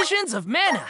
Visions of Mana!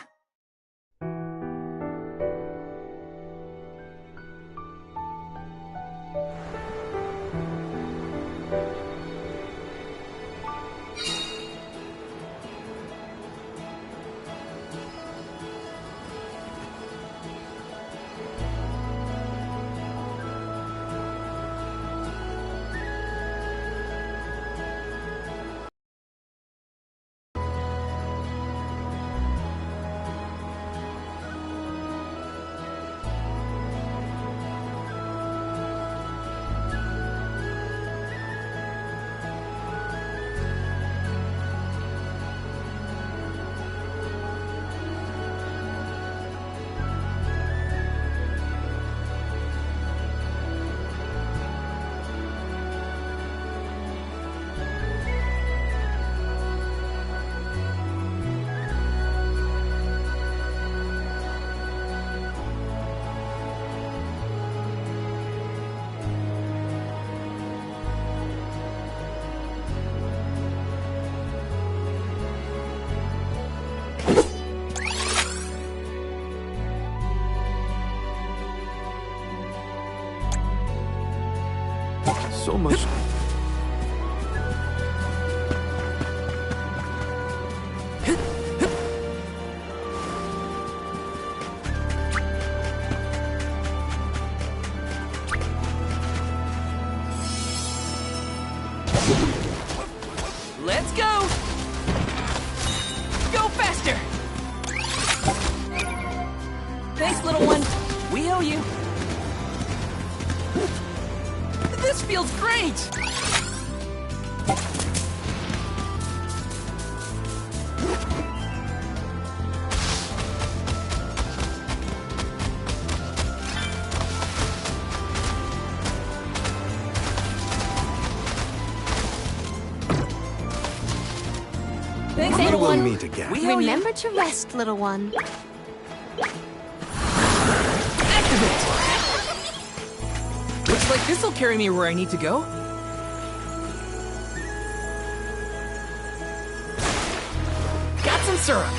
So much. Let's go! Go faster! Thanks, little one. We owe you. This feels great! Thanks, little We'll one. meet again. We owe you. Remember to rest, little one. Activate! Looks like this'll carry me where I need to go. Got some syrup.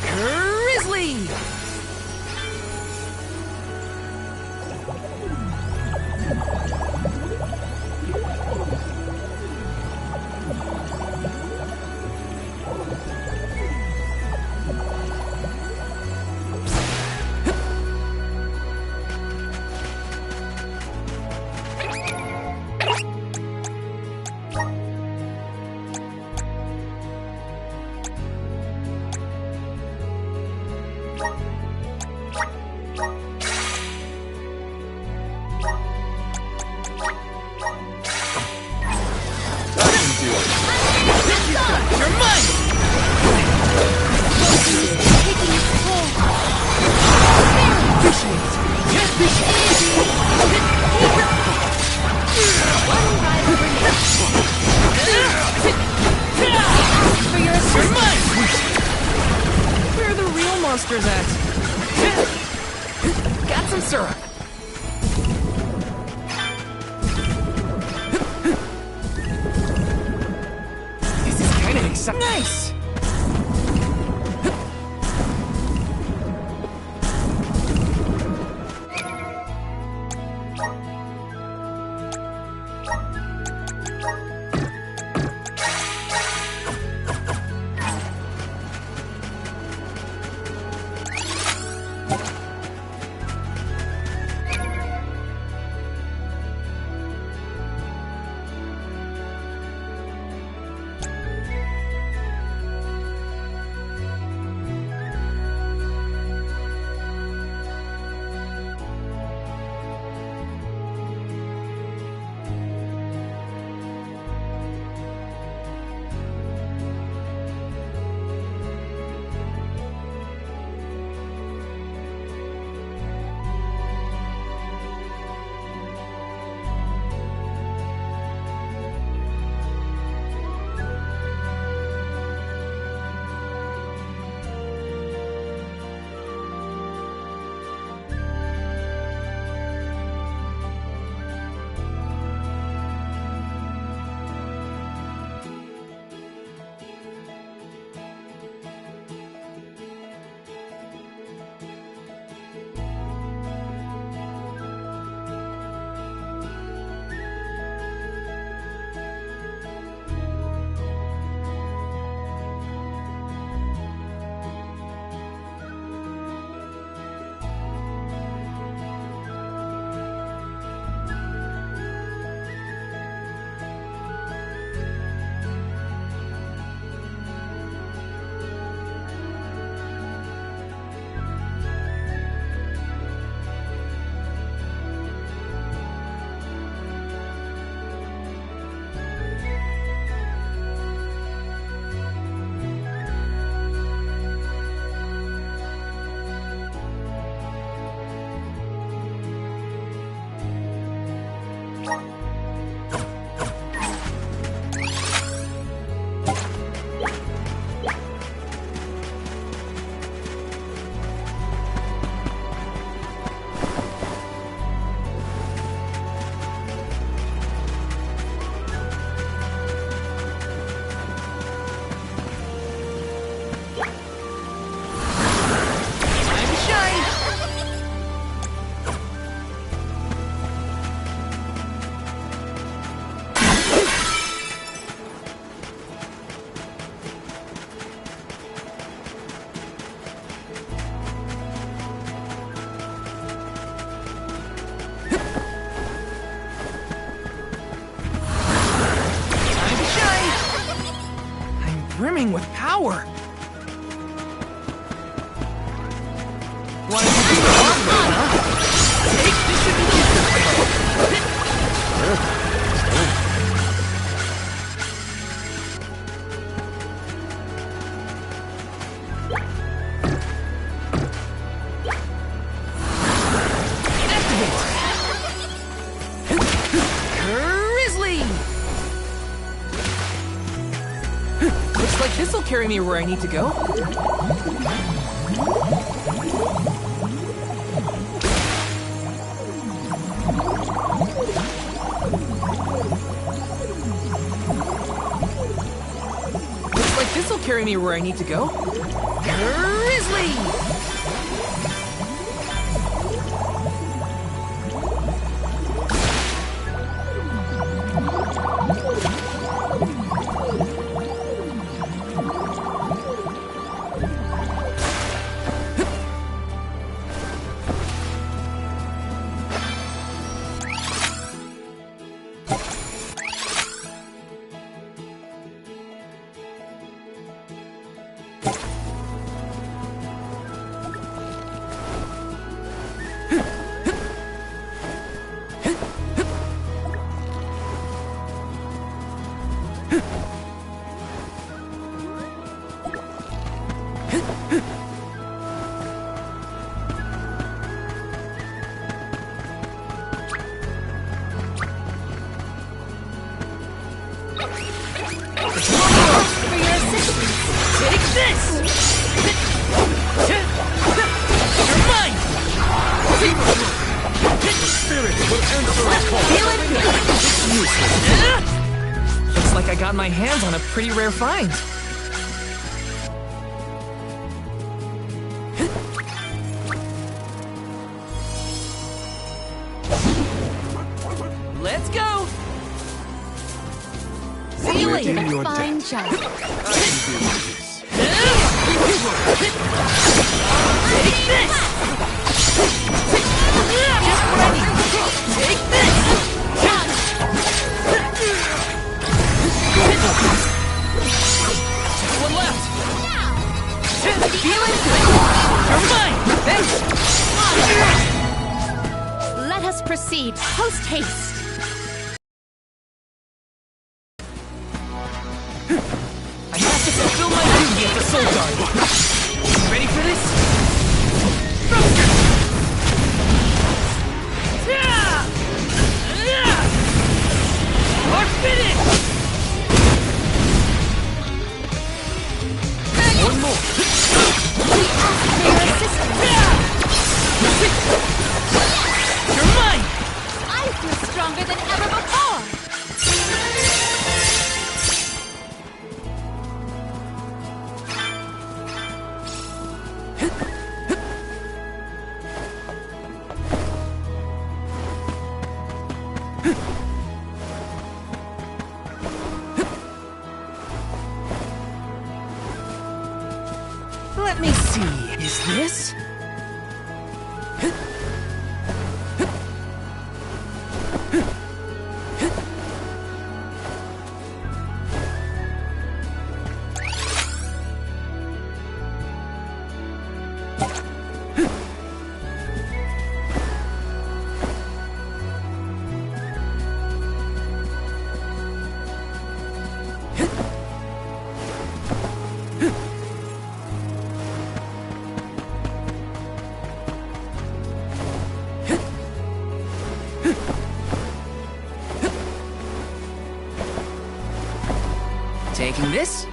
Grizzly! You're mine! You're mine! Where are the real monsters at? Got some syrup. This is kind of exciting. Nice! brimming with power. Wanted to do it all way, huh? Take this should be looks like this'll carry me where I need to go. Looks like this'll carry me where I need to go. Grizzly! Take this! You're mine! The spirit will answer our call. Feel it? Looks like I got my hands on a pretty rare find. Let's go! See you later. Within your Fine depth. job. I can deal with this. Take this! Just what I need. Take this! Just one left. Feeling good. You're mine. Thanks. Let us proceed post haste. I have to fulfill my duty as the Soul Guard. You ready for this? You're finished! One more. You're mine! I feel stronger than ever before. Let me see. Is this? Taking this?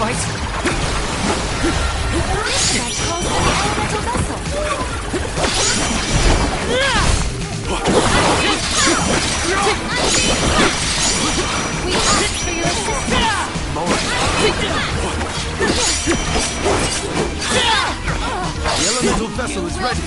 fight. That calls for the elemental vessel. We ask for your assistance. The elemental vessel is ready.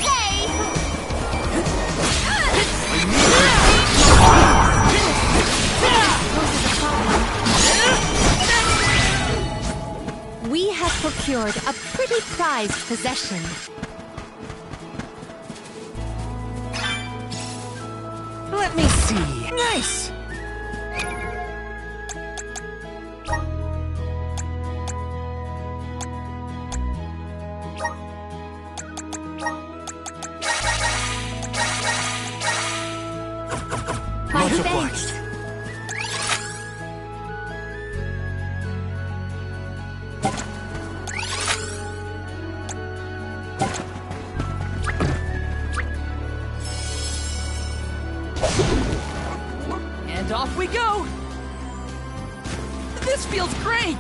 We have procured a pretty prized possession. Let me see. Nice! My Much thanks. obliged. And off we go! This feels great!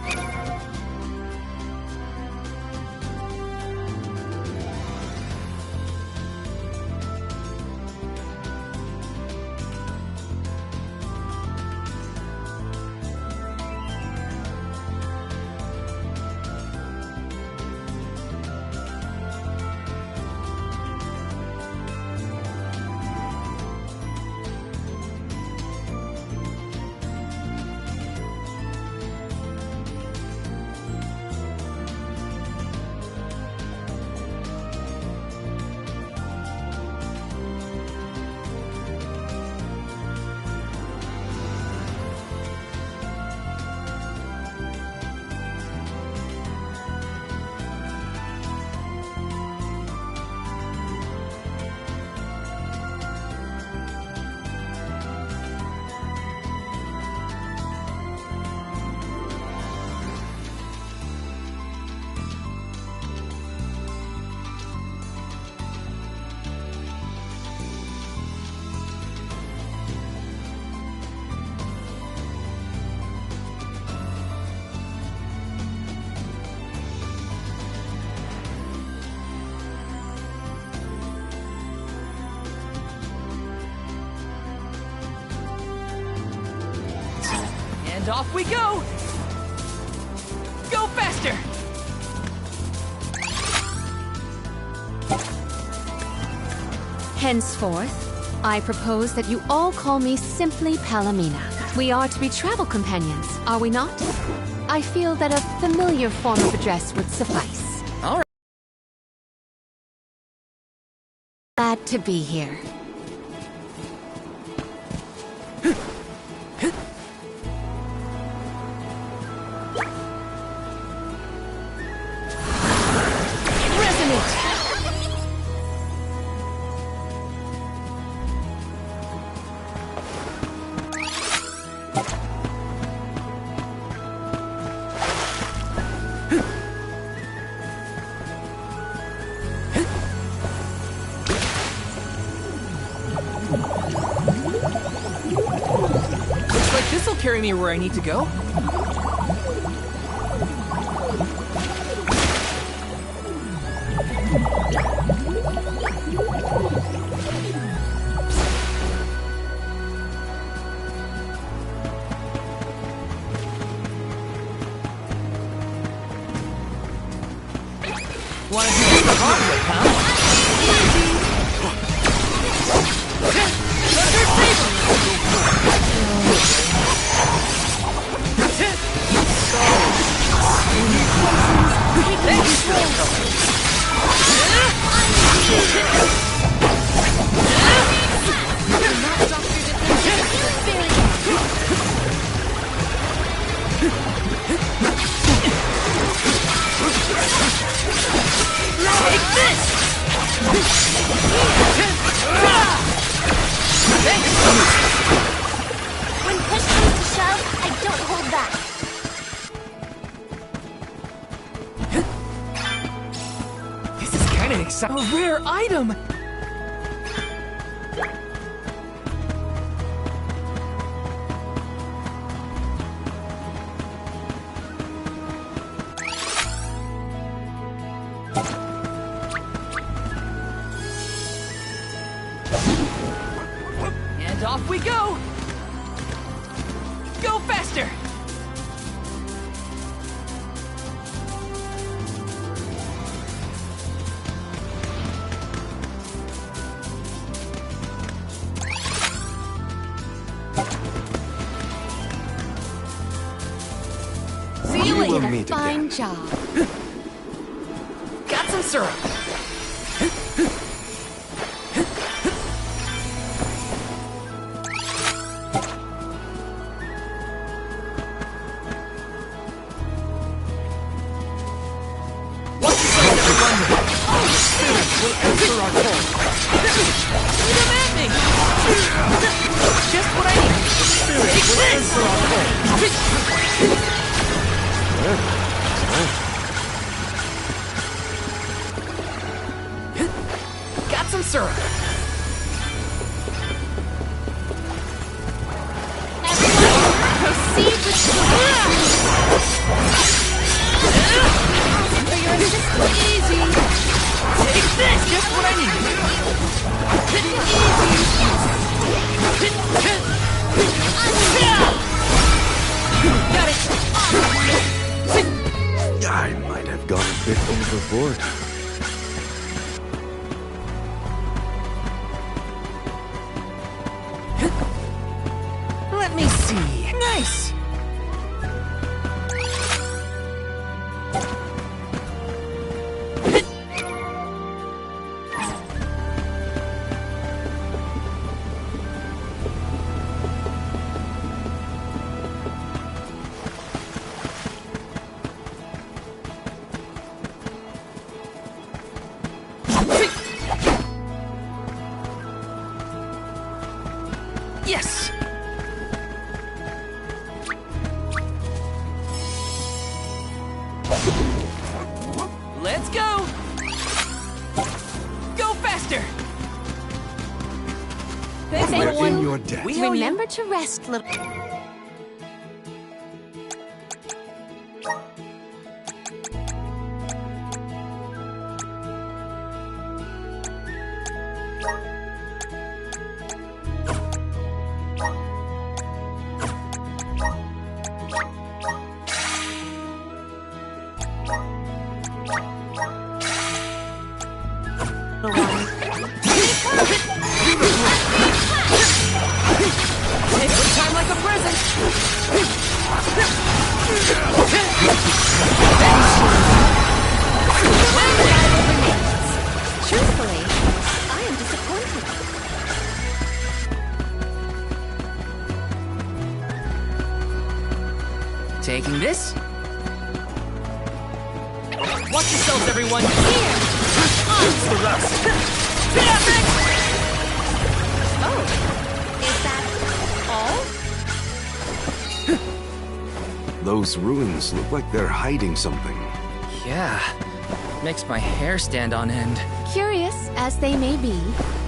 And off we go! Go faster! Henceforth, I propose that you all call me simply Palomina. We are to be travel companions, are we not? I feel that a familiar form of address would suffice. All right. Glad to be here. Looks like this'll carry me where I need to go. Wanna do it the hard way, huh? When push comes to shove, I don't hold back. This is kind of exciting. A rare item! off we go! Go faster! See you We will later. meet Fine again. job. Got some syrup. Answer our call. Come at me! Just what I need. Take this! Answer our call. Got some syrup. Proceed with for your assistance. Easy. Take this! Just what I need. Got it. I might have gone a bit overboard. Let me see. Nice. Yes. Let's go. Go faster. Thanks, We're little in one. your debt. We owe you. Remember to rest, little. Take your time like a present. Truthfully, I am disappointed. Taking this. Watch yourselves, everyone. Here. It's the rest. Oh, is that all? Those ruins look like they're hiding something. Yeah. Makes my hair stand on end. Curious as they may be,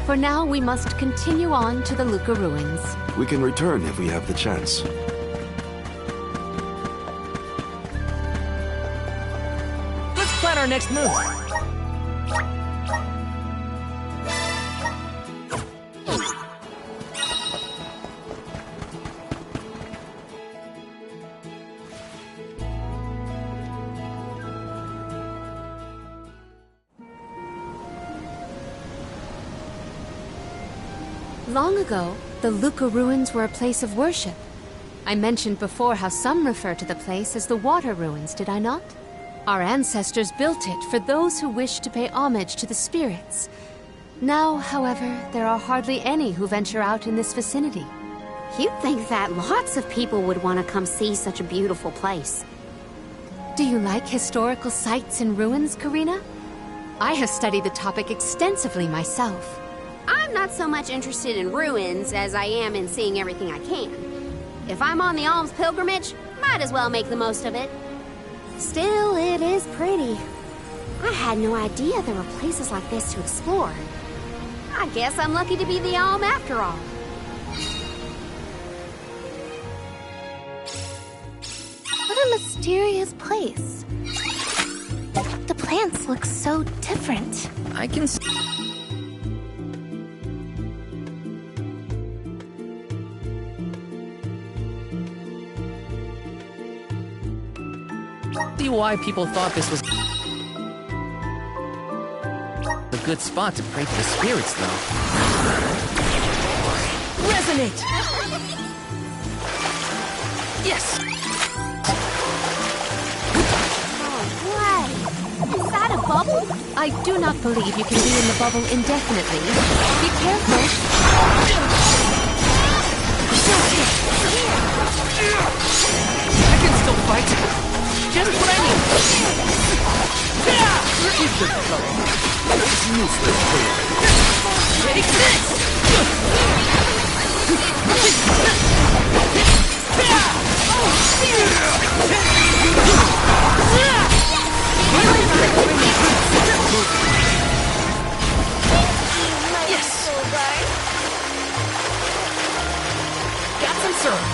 for now we must continue on to the Luca ruins. We can return if we have the chance. Let's plan our next move. Long ago, the Luca ruins were a place of worship. I mentioned before how some refer to the place as the Water Ruins, did I not? Our ancestors built it for those who wished to pay homage to the spirits. Now, however, there are hardly any who venture out in this vicinity. You'd think that lots of people would want to come see such a beautiful place. Do you like historical sites and ruins, Karina? I have studied the topic extensively myself. I'm not so much interested in ruins as I am in seeing everything I can. If I'm on the alms pilgrimage, might as well make the most of it. Still, it is pretty. I had no idea there were places like this to explore. I guess I'm lucky to be the alm after all. What a mysterious place. The plants look so different. I can see why people thought this was a good spot to pray to the spirits, though. Resonate! Yes! Is that a bubble? I do not believe you can be in the bubble indefinitely. Be careful. I can still fight. Just what I need. Where is this going? It's useless. Take this! Yes! Got some syrup.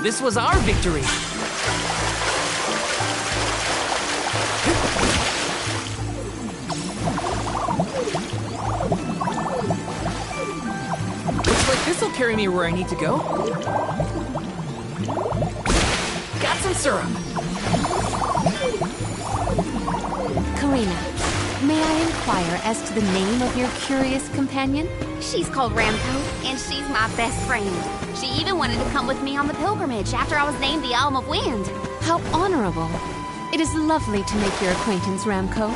This was our victory. Looks like this'll carry me where I need to go. Got some syrup. Karina, may I inquire as to the name of your curious companion? She's called Ramco, and she's my best friend. She even wanted to come with me on the pilgrimage after I was named the Elm of Wind. How honorable. It is lovely to make your acquaintance, Ramco.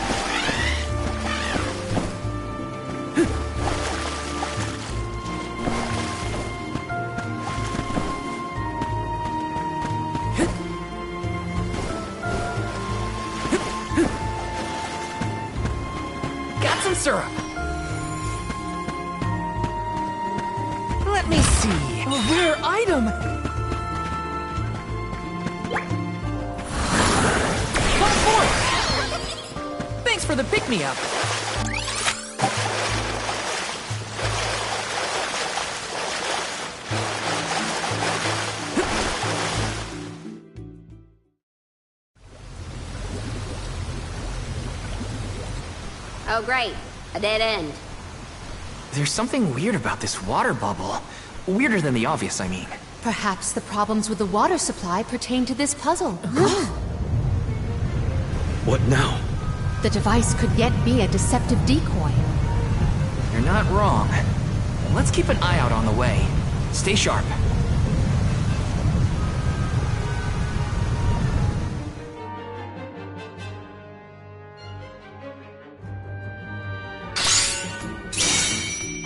Got some syrup. Let me see. A rare item. Come forth. Thanks for the pick-me-up. Oh, great. A dead end. There's something weird about this water bubble. Weirder than the obvious, I mean. Perhaps the problems with the water supply pertain to this puzzle. What now? The device could yet be a deceptive decoy. You're not wrong. Let's keep an eye out on the way. Stay sharp.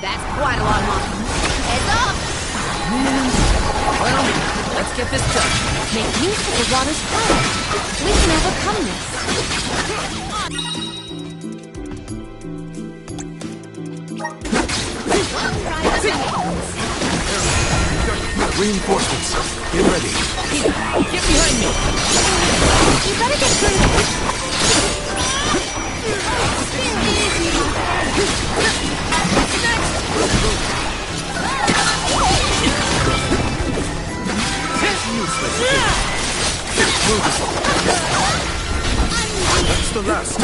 That's quite a lot of money. Heads up! Well, let's get this done. Make use of the water's power. We can overcome this. Reinforcements. Get ready. Get behind me. You better get through this. That's the last. I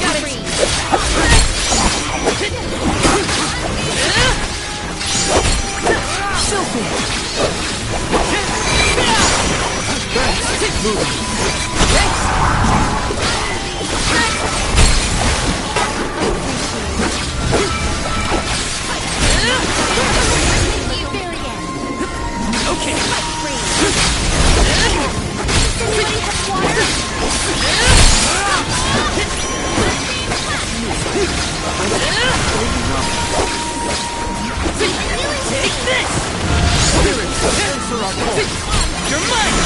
got it. Filthy. Keep moving. Okay. Take this! You're mine!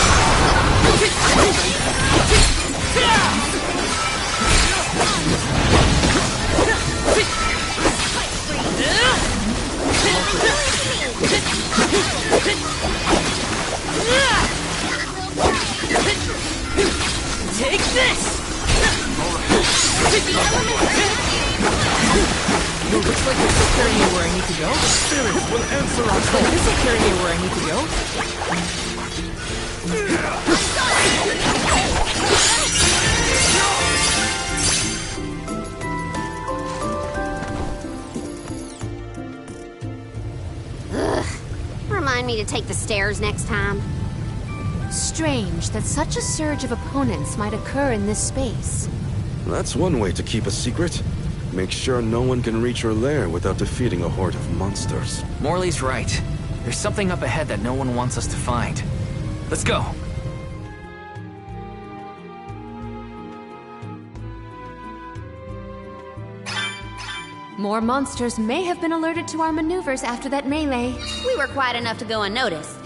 Looks like this will carry me where I need to go. Spirits will answer our Looks like this will carry me where I need to go. Remind me to take the stairs next time. Strange that such a surge of opponents might occur in this space. That's one way to keep a secret. Make sure no one can reach your lair without defeating a horde of monsters. Morley's right. There's something up ahead that no one wants us to find. Let's go. More monsters may have been alerted to our maneuvers after that melee. We were quiet enough to go unnoticed.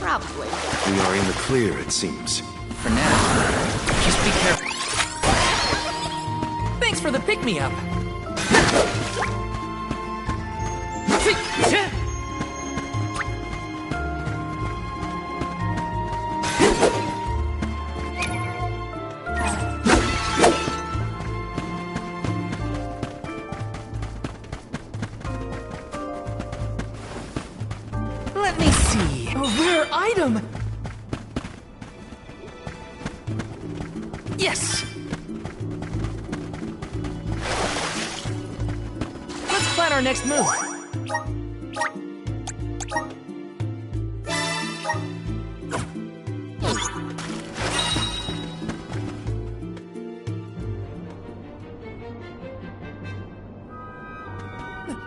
Probably. We are in the clear, it seems. For now, just be careful. Thanks for the pick-me-up. Let me see. A rare item! Yes! Let's plan our next move.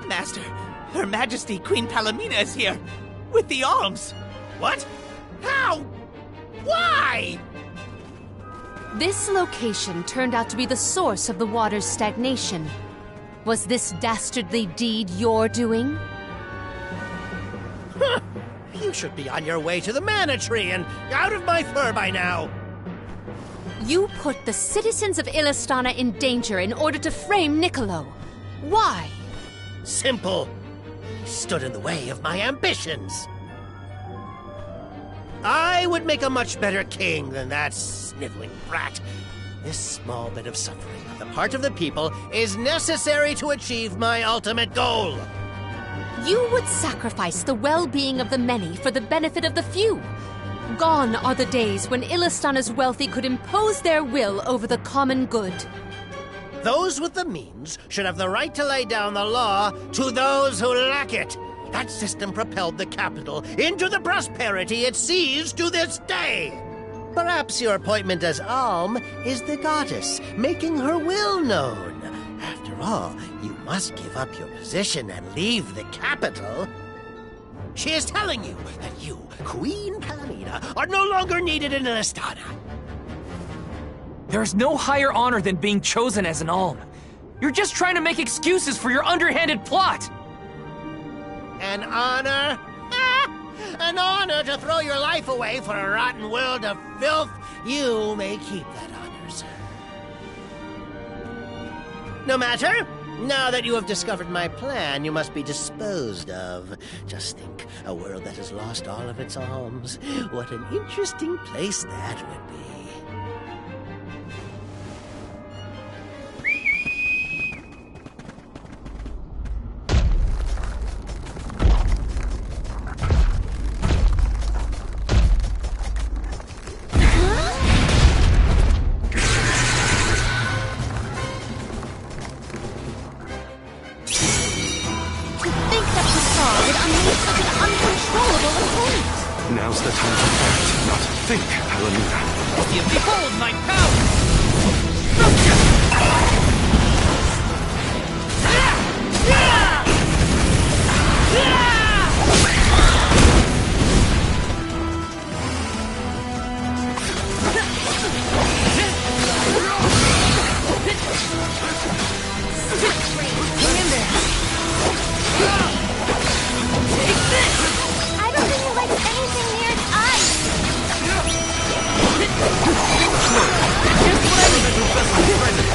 Master, Her Majesty Queen Palomina is here, with the alms. What? How? Why? This location turned out to be the source of the water's stagnation. Was this dastardly deed your doing? You should be on your way to the mana tree and out of my fur by now. You put the citizens of Illistana in danger in order to frame Niccolo. Why? Simple. He stood in the way of my ambitions. I would make a much better king than that sniveling brat. This small bit of suffering on the part of the people is necessary to achieve my ultimate goal. You would sacrifice the well-being of the many for the benefit of the few. Gone are the days when Illistana's wealthy could impose their will over the common good. Those with the means should have the right to lay down the law to those who lack it. That system propelled the capital into the prosperity it sees to this day. Perhaps your appointment as Alm is the goddess, making her will known. After all, you must give up your position and leave the capital. She is telling you that you, Queen Palomina, are no longer needed in Illistana. There is no higher honor than being chosen as an alm. You're just trying to make excuses for your underhanded plot! An honor? Ah! An honor to throw your life away for a rotten world of filth? You may keep that honor, sir. No matter. Now that you have discovered my plan, you must be disposed of. Just think, a world that has lost all of its alms. What an interesting place that would be. Now's the time to act, not think, Palomina. Behold my power! I don't think he likes anything near his eyes. Here's what I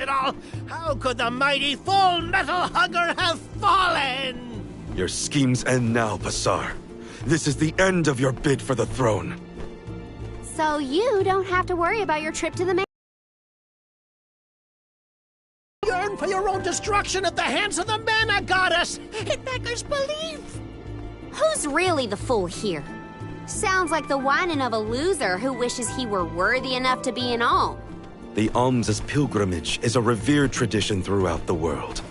it all! How could the mighty Full Metal Hugger have fallen? Your schemes end now, Passar. This is the end of your bid for the throne. So you don't have to worry about your trip to the Yearn for your own destruction at the hands of the Mana Goddess! It beggars belief! Who's really the fool here? Sounds like the whining of a loser who wishes he were worthy enough to be an alm. The alms' pilgrimage is a revered tradition throughout the world.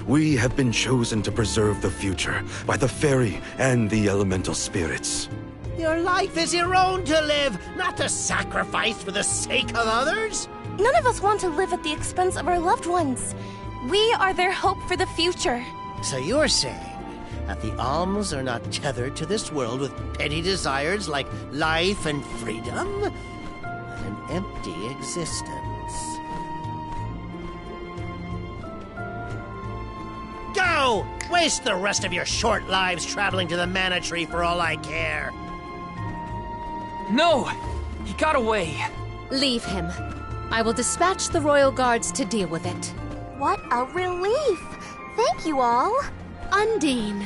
We have been chosen to preserve the future by the fairy and the elemental spirits. Your life is your own to live, not to sacrifice for the sake of others. None of us want to live at the expense of our loved ones. We are their hope for the future. So you're saying that the alms are not tethered to this world with petty desires like life and freedom, but an empty existence. Go! Waste the rest of your short lives traveling to the Mana Tree for all I care. No! He got away. Leave him. I will dispatch the royal guards to deal with it. What a relief! Thank you all. Undine.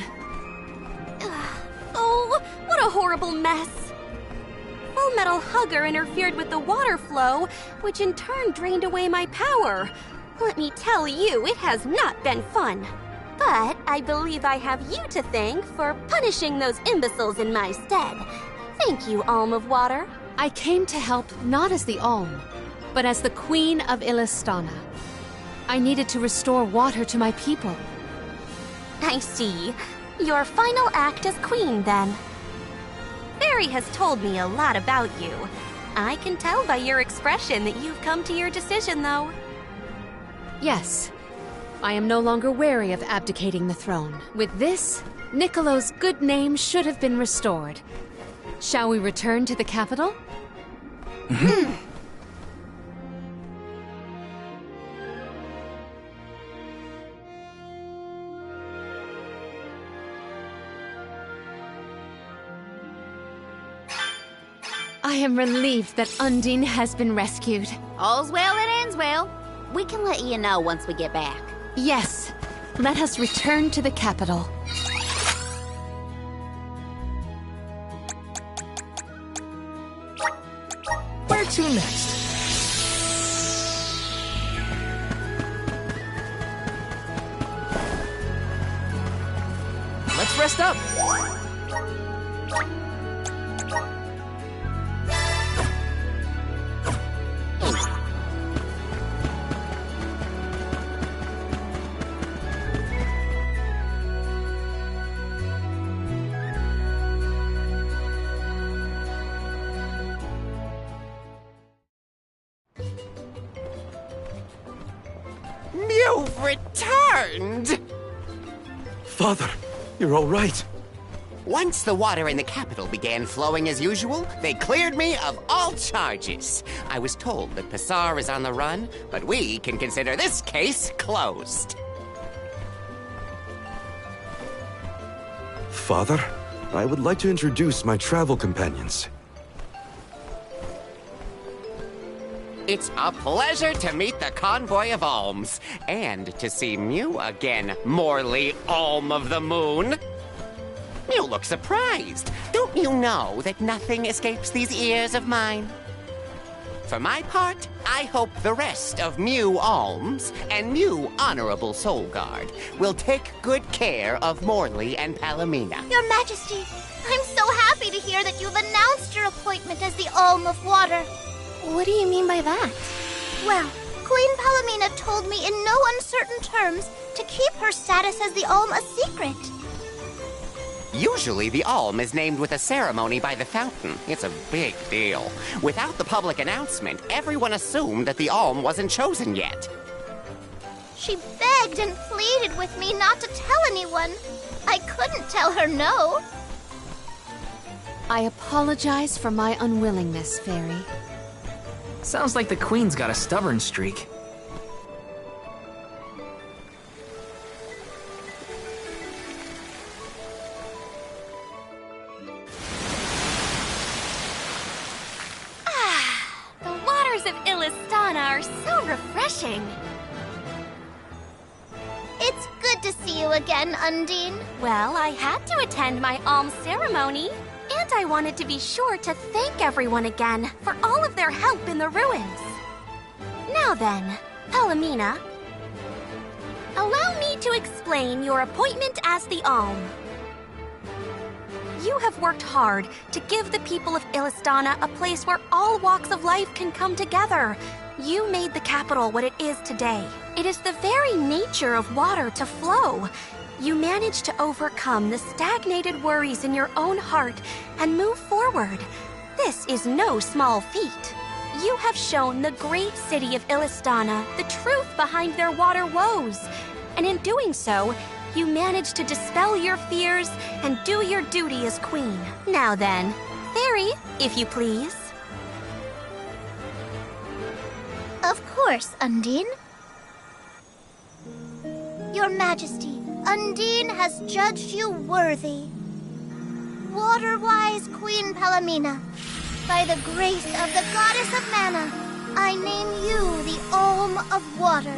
Oh, what a horrible mess. Full Metal Hugger interfered with the water flow, which in turn drained away my power. Let me tell you, it has not been fun. But I believe I have you to thank for punishing those imbeciles in my stead. Thank you, Alm of Water. I came to help not as the Alm, but as the Queen of Illistana. I needed to restore water to my people. I see. Your final act as queen, then. Fairy has told me a lot about you. I can tell by your expression that you've come to your decision, though. Yes. I am no longer wary of abdicating the throne. With this, Niccolo's good name should have been restored. Shall we return to the capital? I am relieved that Undine has been rescued. All's well that ends well. We can let you know once we get back. Yes, let us return to the capital. Where to next? Let's rest up. You've returned! Father, you're all right. Once the water in the capital began flowing as usual, they cleared me of all charges. I was told that Passar is on the run, but we can consider this case closed. Father, I would like to introduce my travel companions. It's a pleasure to meet the convoy of alms, and to see Mew again, Morley Alm of the Moon. You look surprised. Don't you know that nothing escapes these ears of mine? For my part, I hope the rest of Mew Alms and Mew Honorable Soul Guard will take good care of Morley and Palomina. Your Majesty, I'm so happy to hear that you've announced your appointment as the Alm of Water. What do you mean by that? Well, Queen Palomina told me in no uncertain terms to keep her status as the Alm a secret. Usually the Alm is named with a ceremony by the fountain. It's a big deal. Without the public announcement, everyone assumed that the Alm wasn't chosen yet. She begged and pleaded with me not to tell anyone. I couldn't tell her no. I apologize for my unwillingness, Fairy. Sounds like the Queen's got a stubborn streak. The waters of Illistana are so refreshing. see you again, Undine. Well, I had to attend my alms ceremony. And I wanted to be sure to thank everyone again for all of their help in the ruins. Now then, Palomina, allow me to explain your appointment as the Alm. You have worked hard to give the people of Illistana a place where all walks of life can come together. You made the capital what it is today. It is the very nature of water to flow. You managed to overcome the stagnated worries in your own heart and move forward. This is no small feat. You have shown the great city of Illistana the truth behind their water woes. And in doing so, you managed to dispel your fears and do your duty as queen. Now then, Fairy, if you please. Of course, Undine. Your Majesty, Undine has judged you worthy. Water-wise Queen Palomina, by the grace of the Goddess of Mana, I name you the Alm of Water.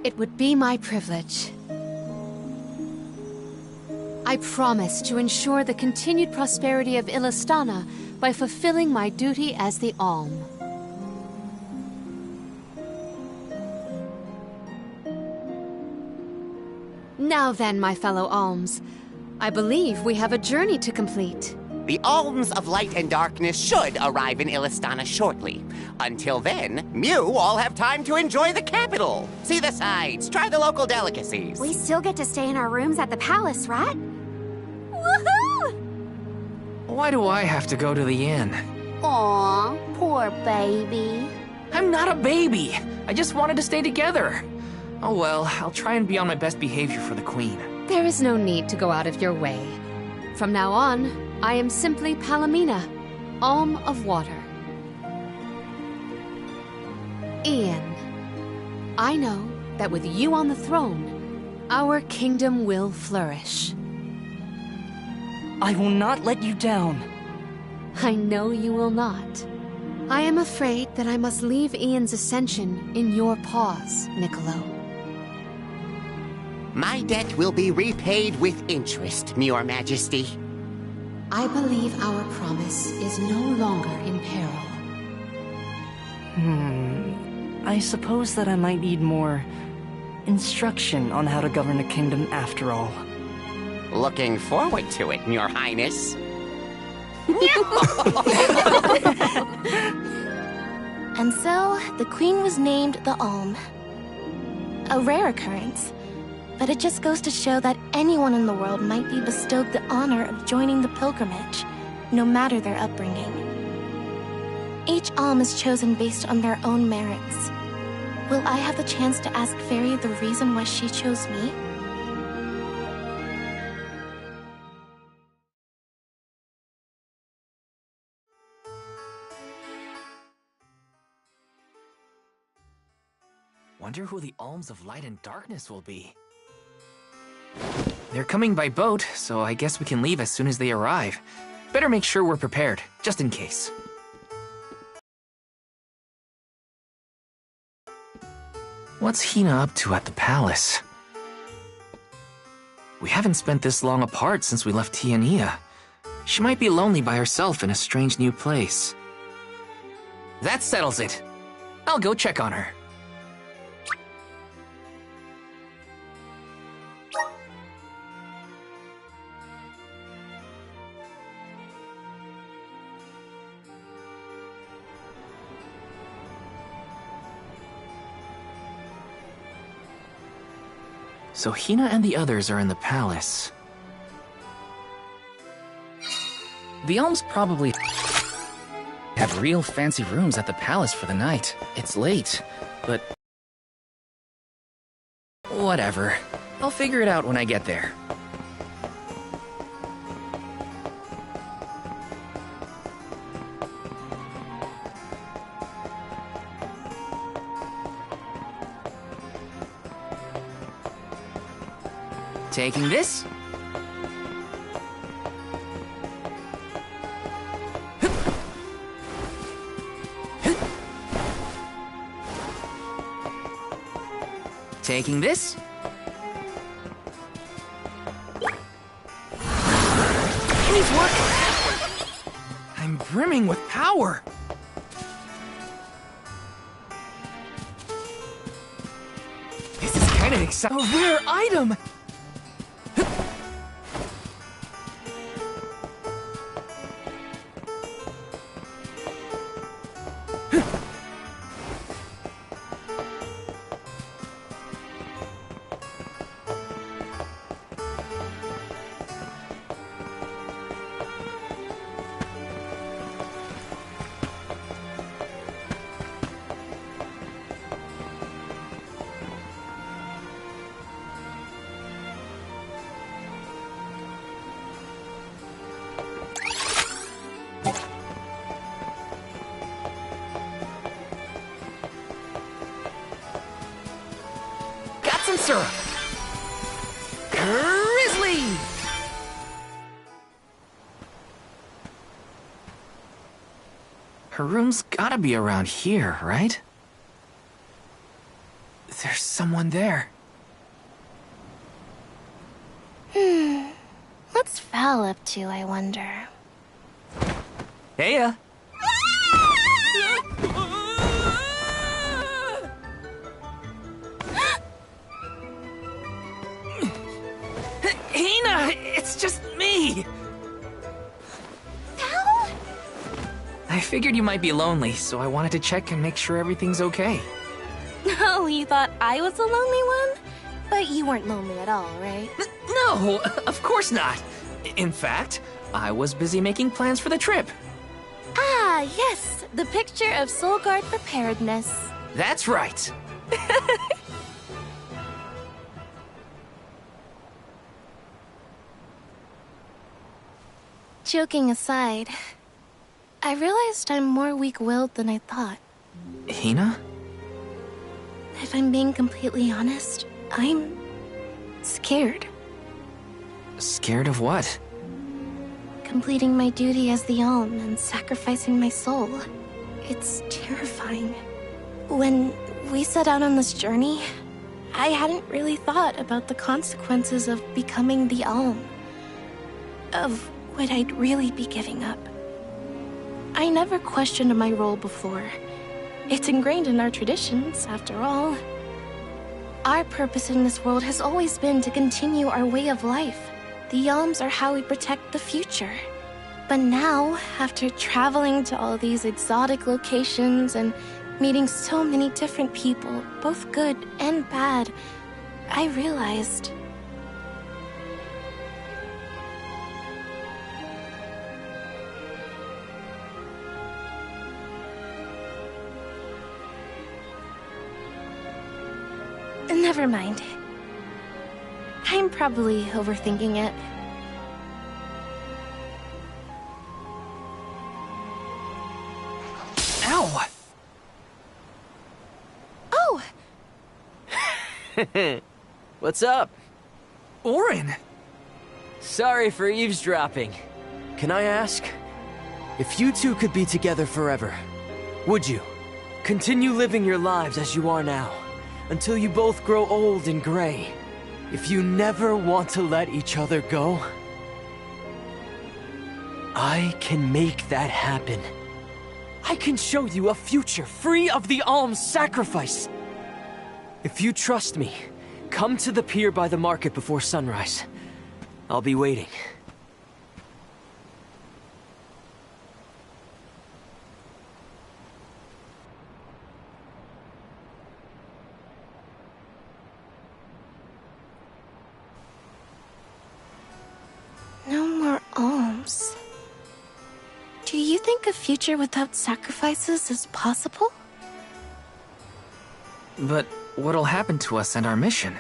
It would be my privilege. I promise to ensure the continued prosperity of Illistana by fulfilling my duty as the Alm. Now then, my fellow Alms, I believe we have a journey to complete. The alms of light and darkness should arrive in Illistana shortly. Until then, Mew all have time to enjoy the capital. See the sights, try the local delicacies. We still get to stay in our rooms at the palace, right? Woohoo! Why do I have to go to the inn? Aw, poor baby. I'm not a baby. I just wanted to stay together. Oh well, I'll try and be on my best behavior for the queen. There is no need to go out of your way. From now on, I am simply Palomina, Alm of Water. Ian, I know that with you on the throne, our kingdom will flourish. I will not let you down. I know you will not. I am afraid that I must leave Ian's ascension in your paws, Niccolo. My debt will be repaid with interest, Your Majesty. I believe our promise is no longer in peril. I suppose that I might need more instruction on how to govern a kingdom after all. Looking forward to it, Your Highness. And so, the queen was named the Alm. A rare occurrence, but it just goes to show that anyone in the world might be bestowed the honor of joining the pilgrimage, no matter their upbringing. Each Alm is chosen based on their own merits. Will I have the chance to ask Fairy the reason why she chose me? Wonder who the Alms of Light and Darkness will be. They're coming by boat, so I guess we can leave as soon as they arrive. Better make sure we're prepared, just in case. What's Hina up to at the palace? We haven't spent this long apart since we left Tiania. She might be lonely by herself in a strange new place. That settles it. I'll go check on her. So Hina and the others are in the palace. The Alms probably have real fancy rooms at the palace for the night. It's late, but whatever. I'll figure it out when I get there. Taking this. Taking this. He's working. I'm brimming with power. This is kind of exciting. A rare item. Some syrup. Grizzly! Her room's gotta be around here, right? There's someone there. What's Val up to, I wonder? Heya! Hina! It's just me! Val? I figured you might be lonely, so I wanted to check and make sure everything's okay. Oh, you thought I was the lonely one? But you weren't lonely at all, right? No, of course not. In fact, I was busy making plans for the trip. Ah, yes, the picture of Soul Guard preparedness. That's right. Joking aside, I realized I'm more weak-willed than I thought. Hina? If I'm being completely honest, I'm scared. Scared of what? Completing my duty as the Alm and sacrificing my soul. It's terrifying. When we set out on this journey, I hadn't really thought about the consequences of becoming the Alm. Of what I'd really be giving up. I never questioned my role before. It's ingrained in our traditions, after all. Our purpose in this world has always been to continue our way of life. The Alms are how we protect the future. But now, after traveling to all these exotic locations and meeting so many different people, both good and bad, I realized... Never mind. I'm probably overthinking it. Ow! Oh! What's up? Orin! Sorry for eavesdropping. Can I ask? If you two could be together forever, would you? Continue living your lives as you are now, until you both grow old and gray. If you never want to let each other go, I can make that happen. I can show you a future free of the Alm's sacrifice. If you trust me, come to the pier by the market before sunrise. I'll be waiting. No more alms. Do you think a future without sacrifices is possible? But what'll happen to us and our mission?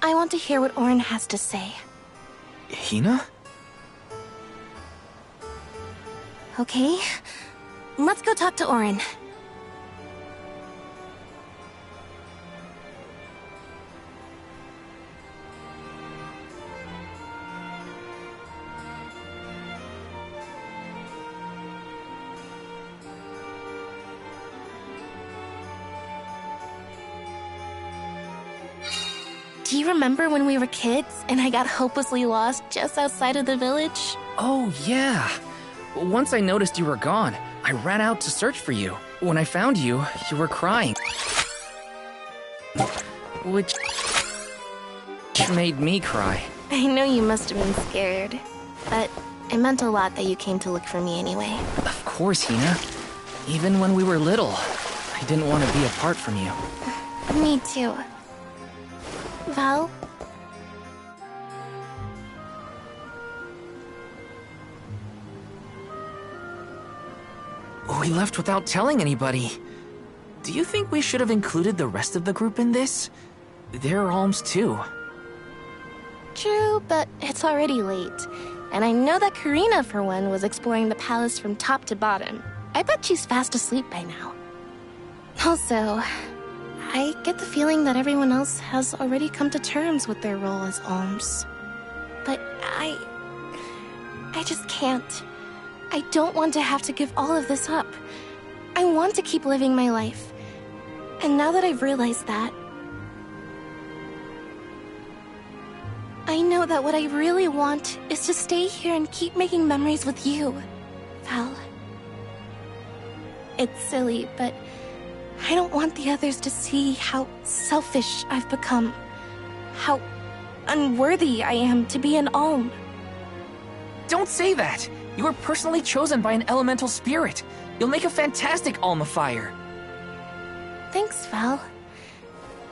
I want to hear what Orin has to say. Hina? Okay, let's go talk to Orin. do you remember when we were kids and I got hopelessly lost just outside of the village? Oh, yeah. Once I noticed you were gone, I ran out to search for you. When I found you, you were crying. Which made me cry. I know you must have been scared, but it meant a lot that you came to look for me anyway. Of course, Hina. Even when we were little, I didn't want to be apart from you. Me too. Val? We left without telling anybody. Do you think we should have included the rest of the group in this? They're alms too. True, but it's already late. And I know that Karina, for one, was exploring the palace from top to bottom. I bet she's fast asleep by now. Also, I get the feeling that everyone else has already come to terms with their role as alms. But I just can't. I don't want to have to give all of this up. I want to keep living my life. And now that I've realized that, I know that what I really want is to stay here and keep making memories with you, Val. It's silly, but I don't want the others to see how selfish I've become. How unworthy I am to be an alm. Don't say that! You were personally chosen by an elemental spirit. You'll make a fantastic alma fire. Thanks, Val.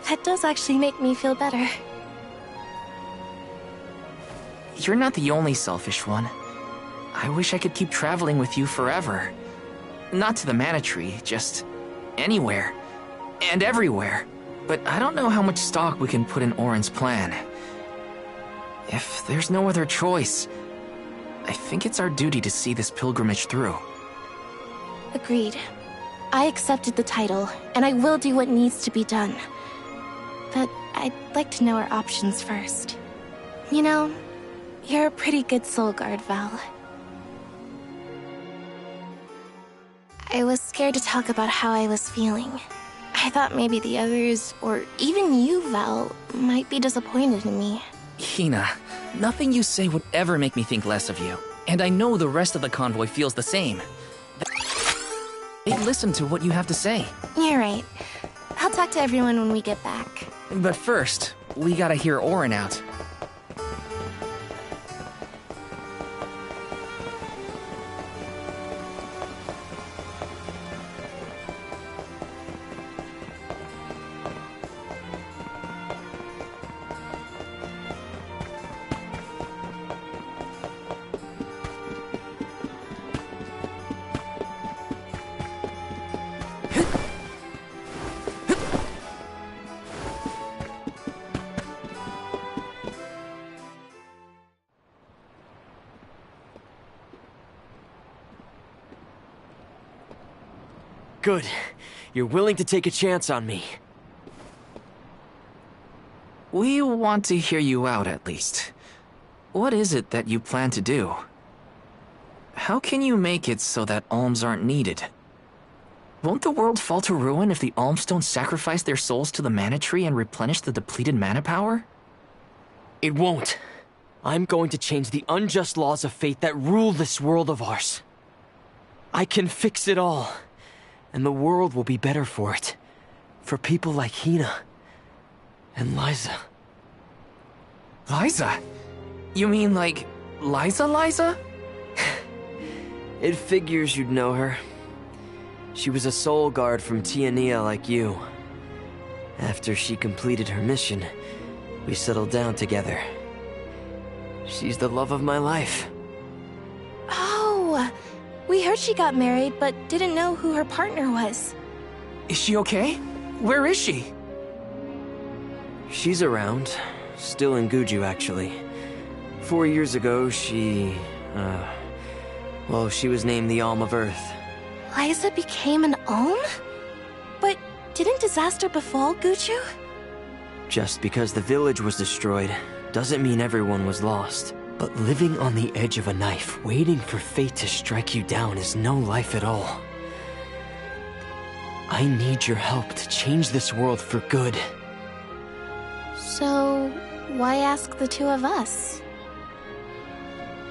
That does actually make me feel better. You're not the only selfish one. I wish I could keep traveling with you forever. Not to the Mana Tree, just anywhere. And everywhere. But I don't know how much stock we can put in Orin's plan. If there's no other choice, I think it's our duty to see this pilgrimage through. Agreed. I accepted the title, and I will do what needs to be done. But I'd like to know our options first. You know, you're a pretty good soul guard, Val. I was scared to talk about how I was feeling. I thought maybe the others, or even you, Val, might be disappointed in me. Hina, nothing you say would ever make me think less of you. And I know the rest of the convoy feels the same. They listen to what you have to say. You're right. I'll talk to everyone when we get back. But first, we gotta hear Orin out. Good. You're willing to take a chance on me. We want to hear you out, at least. What is it that you plan to do? How can you make it so that alms aren't needed? Won't the world fall to ruin if the alms don't sacrifice their souls to the Mana Tree and replenish the depleted mana power? It won't. I'm going to change the unjust laws of fate that rule this world of ours. I can fix it all. And the world will be better for it. For people like Hina. And Liza. Liza? You mean like Liza? It figures you'd know her. She was a soul guard from Tiania like you. After she completed her mission, we settled down together. She's the love of my life. Oh! We heard she got married, but didn't know who her partner was. Is she okay? Where is she? She's around. Still in Guju, actually. 4 years ago, she was named the Alm of Earth. Liza became an alm? But didn't disaster befall Guju? Just because the village was destroyed, doesn't mean everyone was lost. But living on the edge of a knife, waiting for fate to strike you down is no life at all. I need your help to change this world for good. So, why ask the two of us?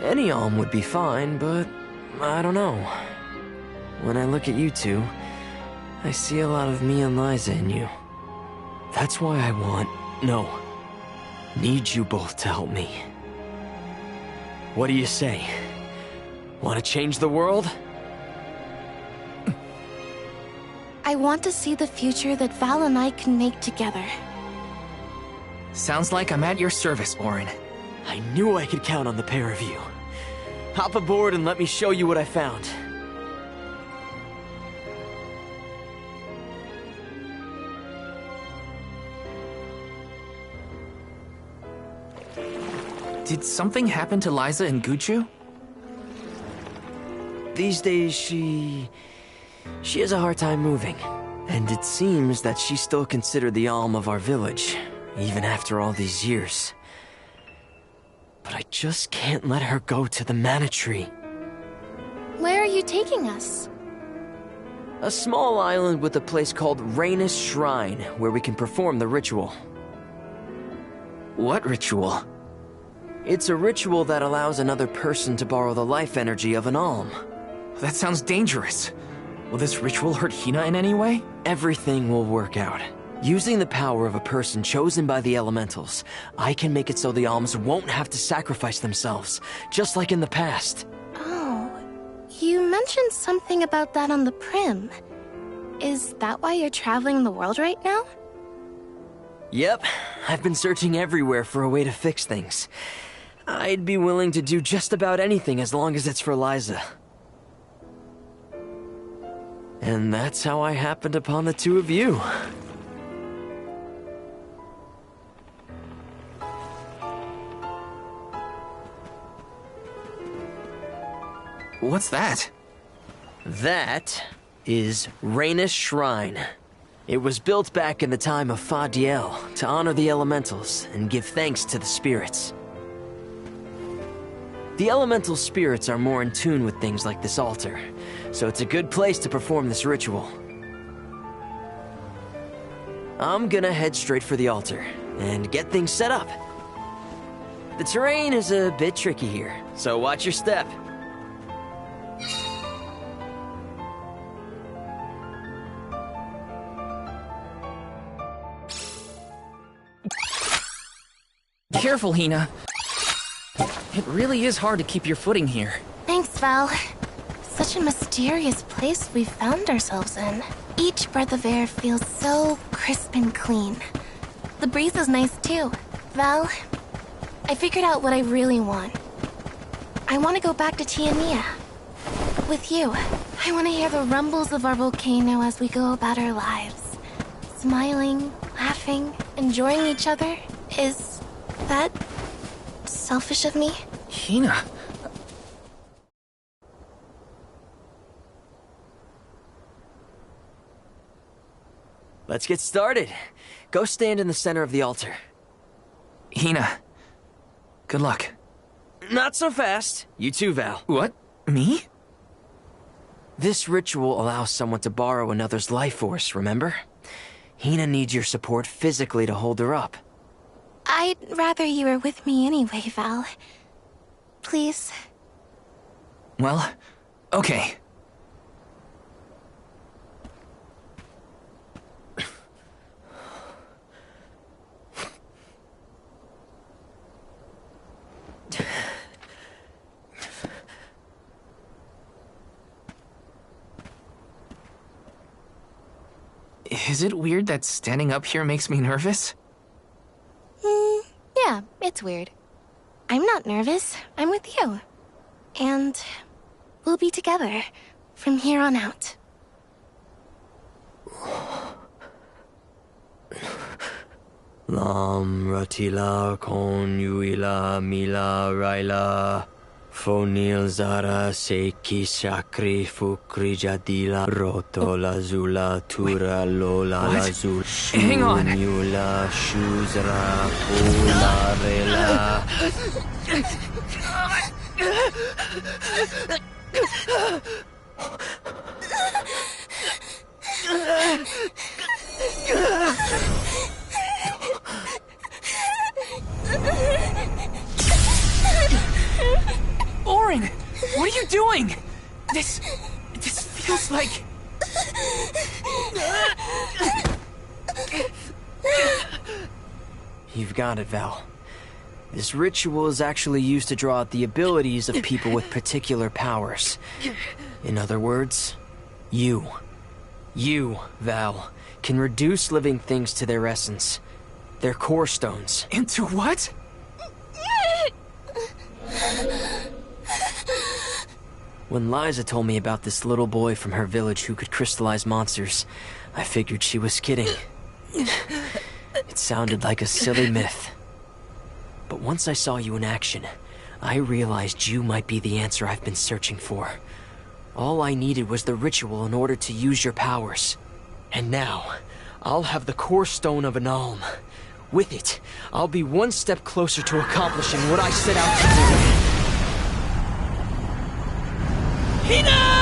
Any alm would be fine, but I don't know. When I look at you two, I see a lot of me and Liza in you. That's why I need you both to help me. What do you say? Want to change the world? I want to see the future that Val and I can make together. Sounds like I'm at your service, Orin. I knew I could count on the pair of you. Hop aboard and let me show you what I found. Did something happen to Liza and Guchu? These days, she has a hard time moving. And it seems that she's still considered the alm of our village, even after all these years. But I just can't let her go to the Mana Tree. Where are you taking us? A small island with a place called Rainus Shrine, where we can perform the ritual. What ritual? It's a ritual that allows another person to borrow the life energy of an alm. That sounds dangerous. Will this ritual hurt Hina in any way? Everything will work out. Using the power of a person chosen by the elementals, I can make it so the alms won't have to sacrifice themselves, just like in the past. Oh, you mentioned something about that on the Prim. Is that why you're traveling the world right now? Yep, I've been searching everywhere for a way to fix things. I'd be willing to do just about anything as long as it's for Liza. And that's how I happened upon the two of you. What's that? That is Rainus Shrine. It was built back in the time of Fadiel to honor the elementals and give thanks to the spirits. The elemental spirits are more in tune with things like this altar, so it's a good place to perform this ritual. I'm gonna head straight for the altar and get things set up. The terrain is a bit tricky here, so watch your step. Careful, Hina. It really is hard to keep your footing here. Thanks, Val. Such a mysterious place we've found ourselves in. Each breath of air feels so crisp and clean. The breeze is nice too. Val, I figured out what I really want. I want to go back to Tiania. With you. I want to hear the rumbles of our volcano as we go about our lives. Smiling, laughing, enjoying each other. Is that selfish of me? Hina. Let's get started. Go stand in the center of the altar. Hina. Good luck. Not so fast. You too, Val. What? Me? This ritual allows someone to borrow another's life force, remember? Hina needs your support physically to hold her up. I'd rather you were with me anyway, Val. Please. Well, okay. Is it weird that standing up here makes me nervous? Yeah, it's weird. I'm not nervous. I'm with you. And we'll be together from here on out. Lam ratila kon yuila mila raila fonil zara seki sakri fukri jadila roto lazula tura lola lazul Hang on. Yula shuzra pula rela. Orin! What are you doing? This feels like... You've got it, Val. This ritual is actually used to draw out the abilities of people with particular powers. In other words, you, Val, can reduce living things to their essence. Their core stones. Into what? When Liza told me about this little boy from her village who could crystallize monsters, I figured she was kidding. It sounded like a silly myth. But once I saw you in action, I realized you might be the answer I've been searching for. All I needed was the ritual in order to use your powers. And now, I'll have the core stone of an Alm. With it, I'll be one step closer to accomplishing what I set out to do. Hina!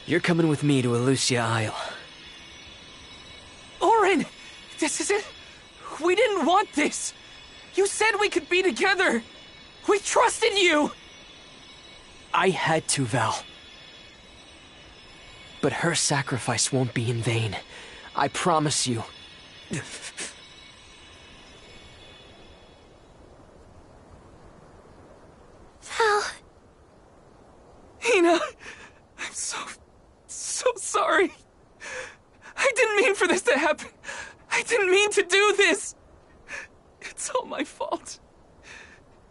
You're coming with me to Elusia Isle. Orin! This isn't... We didn't want this! You said we could be together! We trusted you! I had to, Val. But her sacrifice won't be in vain. I promise you. Val. Hina! I'm so sorry. I didn't mean for this to happen. I didn't mean to do this. It's all my fault.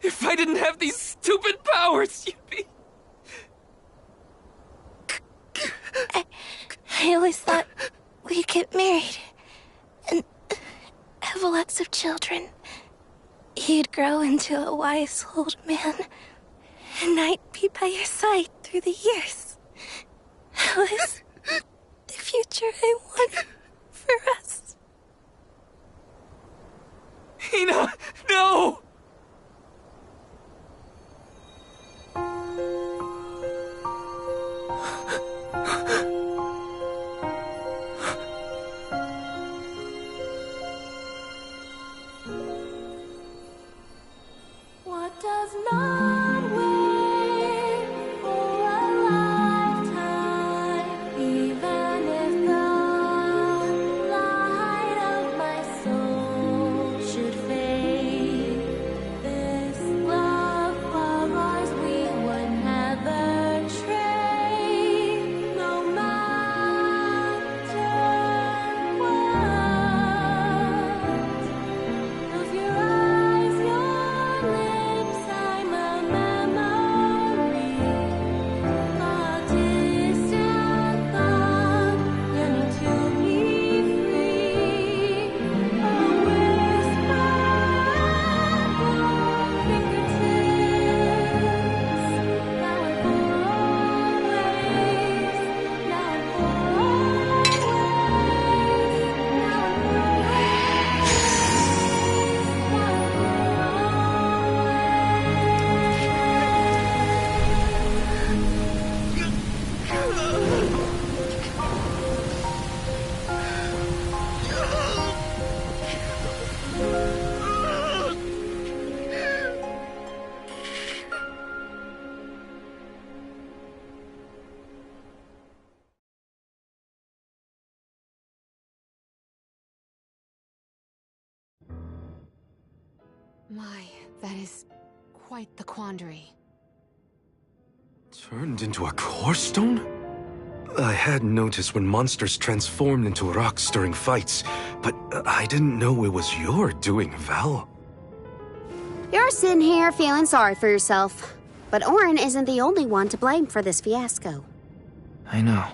If I didn't have these stupid powers, you'd be... I always thought we'd get married and have lots of children. You'd grow into a wise old man, and I'd be by your side through the years. That was the future I wanted for us. Hina, no! What does not wait for a lifetime, even if the light of my soul should fade? This love of ours we would never trade, no matter what. Close your eyes, your lips, I'm a memory, a distant thought, yearning to be free, a whisper at your fingertips, now and for always, now and for always, now and for My, that is quite the quandary. Turned into a core stone? I had noticed when monsters transformed into rocks during fights, but I didn't know it was your doing, Val. You're sitting here feeling sorry for yourself. But Orin isn't the only one to blame for this fiasco. I know.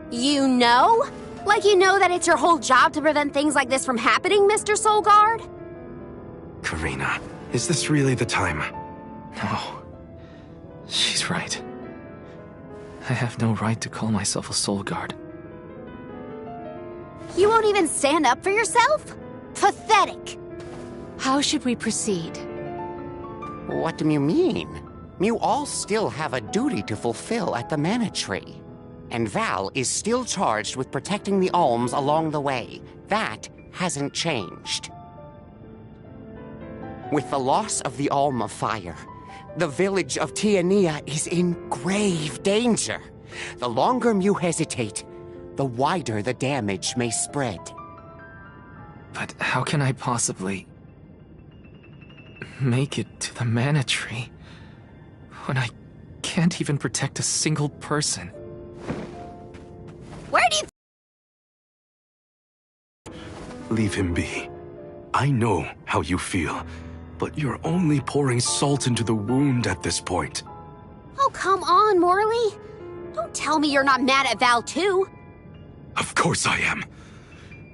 You know? Like you know that it's your whole job to prevent things like this from happening, Mr. Soulguard? Karina, is this really the time? No. She's right. I have no right to call myself a soul guard. You won't even stand up for yourself? Pathetic. How should we proceed? What do you mean? You all still have a duty to fulfill at the Mana Tree. And Val is still charged with protecting the alms along the way. That hasn't changed. With the loss of the Alm of Fire, the village of Tiania is in grave danger. The longer you hesitate, the wider the damage may spread. But how can I possibly make it to the Mana Tree when I can't even protect a single person? Where do you... Leave him be. I know how you feel, but you're only pouring salt into the wound at this point. Oh, come on, Morley. Don't tell me you're not mad at Val, too. Of course I am.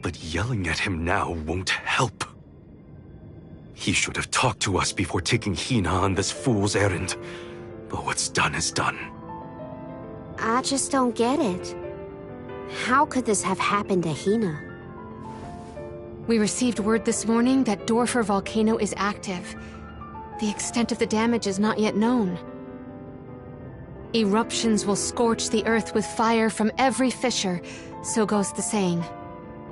But yelling at him now won't help. He should have talked to us before taking Hina on this fool's errand. But what's done is done. I just don't get it. How could this have happened to Hina? We received word this morning that Dorfer Volcano is active. The extent of the damage is not yet known. Eruptions will scorch the earth with fire from every fissure, so goes the saying.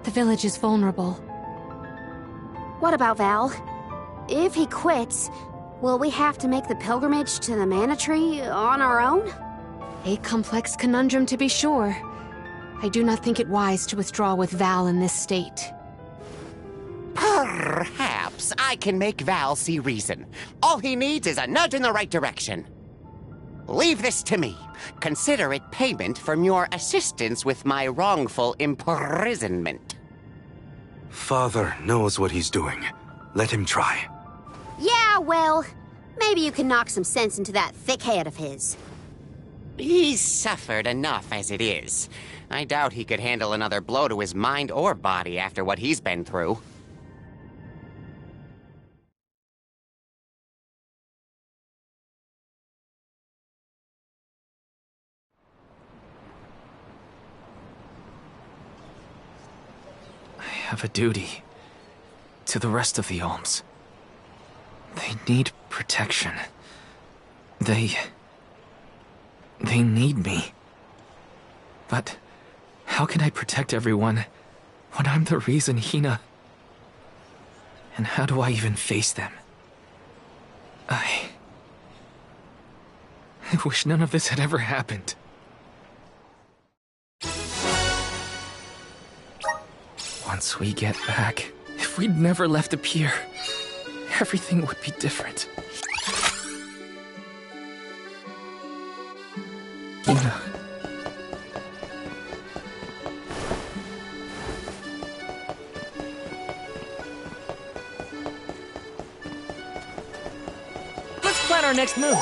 The village is vulnerable. What about Val? If he quits, will we have to make the pilgrimage to the Mana Tree on our own? A complex conundrum to be sure. I do not think it wise to withdraw with Val in this state. Perhaps I can make Val see reason. All he needs is a nudge in the right direction. Leave this to me. Consider it payment from your assistance with my wrongful imprisonment. Father knows what he's doing. Let him try. Yeah, well, maybe you can knock some sense into that thick head of his. He's suffered enough as it is. I doubt he could handle another blow to his mind or body after what he's been through. I have a duty to the rest of the alms. They need protection. They need me. But how can I protect everyone when I'm the reason Hina... And how do I even face them? I wish none of this had ever happened. Once we get back, if we'd never left the pier, everything would be different. Hina. Let's plan our next move.